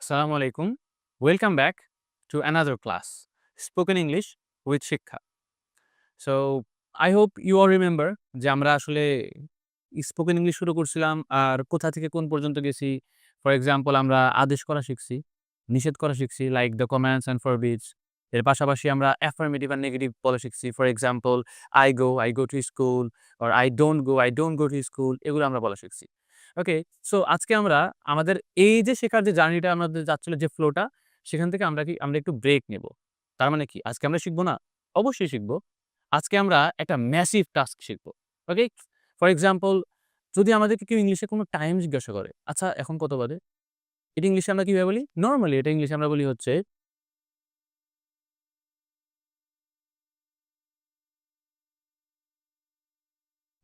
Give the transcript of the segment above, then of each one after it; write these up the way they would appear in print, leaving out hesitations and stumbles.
Assalamu alaikum. Welcome back to another class, Spoken English with Shikha. So, I hope you all remember যে আমরা আসলে spoken English শুরু করছিলাম আর কোথা থেকে কোন পর্যন্ত গেছি। ফর এক্সাম্পল আমরা আদেশ করা শিখছি, নিষেধ করা শিখছি লাইক দ্য কমান্ডস অ্যান্ড ফরবিডস। এর পাশাপাশি আমরা অ্যাফার্মেটিভ আর নেগেটিভ বলা শিখছি। For example I go to school or I don't go to school এগুলো আমরা বলা শিখছি। ওকে, সো আজকে আমরা আমাদের এই যে শেখার যে জার্নিটা আমাদের যাচ্ছিল যে ফ্লোটা সেখান থেকে আমরা একটু ব্রেক নেব। তার মানে কি আজকে আমরা শিখব না? অবশ্যই শিখব। আজকে আমরা একটা ম্যাসিভ টাস্ক শিখব। ওকে? ফর এক্সাম্পল যদি আমাদেরকে কেউ ইংলিশে কোনো টাইম জিজ্ঞাসা করে, "আচ্ছা এখন কত বাজে?" এটা ইংলিশে আমরা কিভাবে বলি? নরমালি এটা ইংলিশে আমরা বলি হচ্ছে,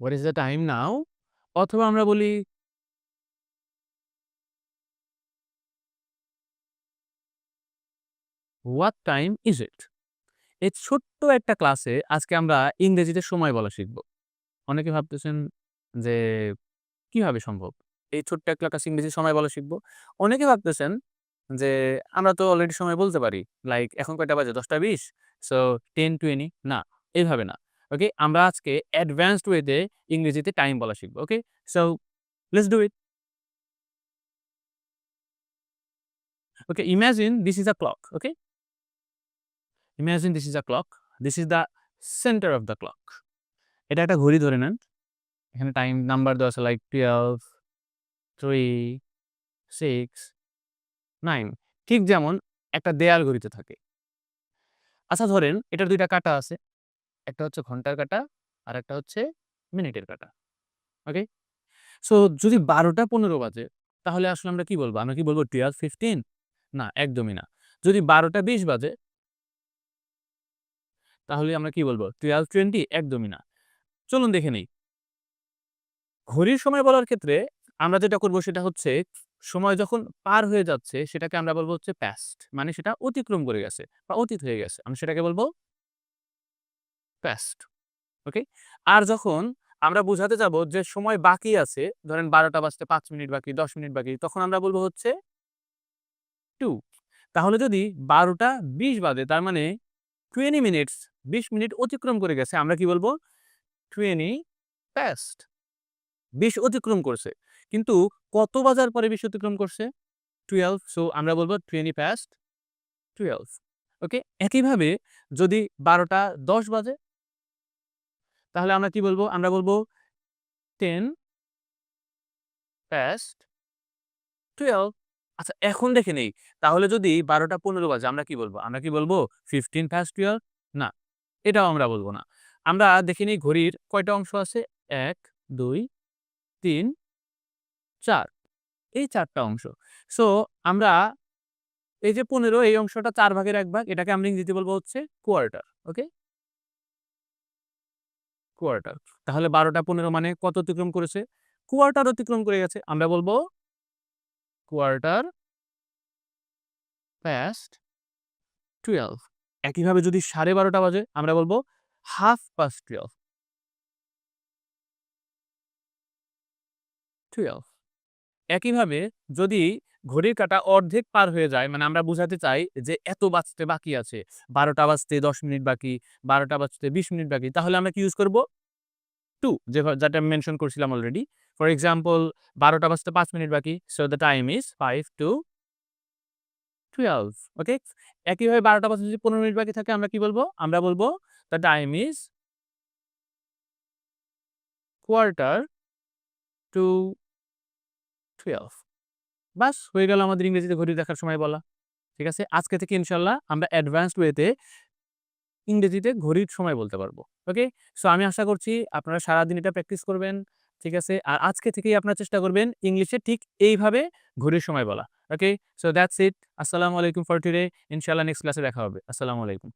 "What is the time now?" অথবা আমরা বলি, "What time is it?" এই ছোট্ট একটা ক্লাসে আজকে আমরা ইংরেজিতে সময় বলা শিখব। অনেকে ভাবতেছেন যে কিভাবে সম্ভব? এই ছোট্ট একটা ক্লাসে ইংরেজি সময় বলা শিখব। অনেকে ভাবতেছেন যে আমরা তো অলরেডি সময় বলতে পারি। লাইক এখন কয়টা বাজে? ১০টা ২০ সো 10:20 না, এভাবে না। ওকে? আমরা আজকে অ্যাডভান্সড ওয়েতে ইংরেজিতে টাইম বলা শিখব। Okay? So let's do it. Okay, imagine this is a clock. Okay? Imagine this is a clock. This is the centre of the clock. এটা একটা ঘড়ি ধরে নেন। এখানে টাইম নাম্বার দেওয়া আছে লাইক 12, 3, 6, 9 ঠিক যেমন একটা দেয়াল ঘড়িতে থাকে। আচ্ছা ধরেন এটার ২ টা কাঁটা আছে। একটা হচ্ছে ঘন্টার কাঁটা, আরেকটা হচ্ছে মিনিটের কাঁটা। ওকে? সো যদি ১২টা ১৫ বাজে তাহলে আসলে আমরা কি বলব? আমরা কি বলব 12:15? না, একদমই না। যদি ১২টা ২০ বাজে তাহলে আমরা কি বলব? 12:20? একদমই না। চলুন দেখে নেই। ঘড়ির সময় বলার ক্ষেত্রে আমরা যেটা করব সেটা হচ্ছে সময় যখন পার হয়ে যাচ্ছে সেটাকে আমরা বলব হচ্ছে পাস্ট। মানে সেটা অতিক্রম করে গেছে বা অতীত হয়ে গেছে। আমরা সেটাকে বলব পাস্ট। ওকে? আর যখন আমরা বুঝাতে যাব যে সময় বাকি আছে, ধরেন ১২টা বাজতে ৫ মিনিট বাকি, ১০ মিনিট বাকি, তখন আমরা বলব হচ্ছে টু। তাহলে যদি ১২টা ২০ বাজে তার মানে 20 মিনিটস ২০ মিনিট অতিক্রম করে গেছে, আমরা কি বলব? 20 পাস্ট। ২০ অতিক্রম করছে। কিন্তু কত বাজার পরে ২০ অতিক্রম করছে? 12 সো আমরা বলব 20 পাস্ট 12 ওকে? একইভাবে যদি ১২টা ১০ বাজে তাহলে আমরা কি বলব? আমরা বলব 10 পাস্ট 12 আচ্ছা এখন দেখে নেই। তাহলে যদি ১২টা ১৫ বাজে আমরা কি বলব? আমরা কি বলব 15 past 12? না, এটাও আমরা বলব না। আমরা দেখে নিই ঘড়ির কয়টা অংশ আছে? ১, ২, ৩, ৪ এই ৪ টা অংশ। সো আমরা এই যে ১৫ এই অংশটা ৪ ভাগের ১ ভাগ এটাকে আমরা ইংরেজিতে বলব হচ্ছে কোয়ার্টার। ওকে? কোয়ার্টার। তাহলে ১২টা ১৫ মানে কত অতিক্রম করেছে? কোয়ার্টার অতিক্রম করে গেছে। আমরা বলব কোয়ার্টার পাস্ট 12 একইভাবে যদি ১২:৩০ বাজে আমরা বলব হাফ পাস্ট 12 12 একইভাবে যদি ঘড়ির কাঁটা অর্ধেক পার হয়ে যায় মানে আমরা বুঝাতে চাই যে এত বাজতে বাকি আছে। ১২টা বাজতে ১০ মিনিট বাকি, ১২টা বাজতে ২০ মিনিট বাকি। তাহলে আমরা কি ইউজ করব? টু যেটা আমি মেনশন করছিলাম অলরেডি। ফর এক্সাম্পল ১২টা বাজতে ৫ মিনিট বাকি। So the time is 5 to 12 ওকে? একইভাবে ১২টা বাজতে যদি ১৫ মিনিট বাকি থাকে আমরা কি বলব? আমরা বলব the time is quarter to 12 বাস হয়ে গেল আমাদের ইংরেজিতে ঘড়ি দেখার সময় বলা। ঠিক আছে? আজকে থেকে ইনশাআল্লাহ আমরা অ্যাডভান্সড ওয়েতে ইংরেজিতে ঘড়ির সময় বলতে পারবো। ওকে? সো আমি আশা করছি আপনারা সারাদিন এটা প্র্যাকটিস করবেন। ঠিক আছে? আর আজকে থেকেই আপনারা চেষ্টা করবেন ইংলিশে ঠিক এইভাবে ঘড়ির সময় বলা। ওকে? So that's it. আসসালামু আলাইকুম ফর টুডে। ইনশাআল্লাহ নেক্সট ক্লাসে দেখা হবে। আসসালামু আলাইকুম।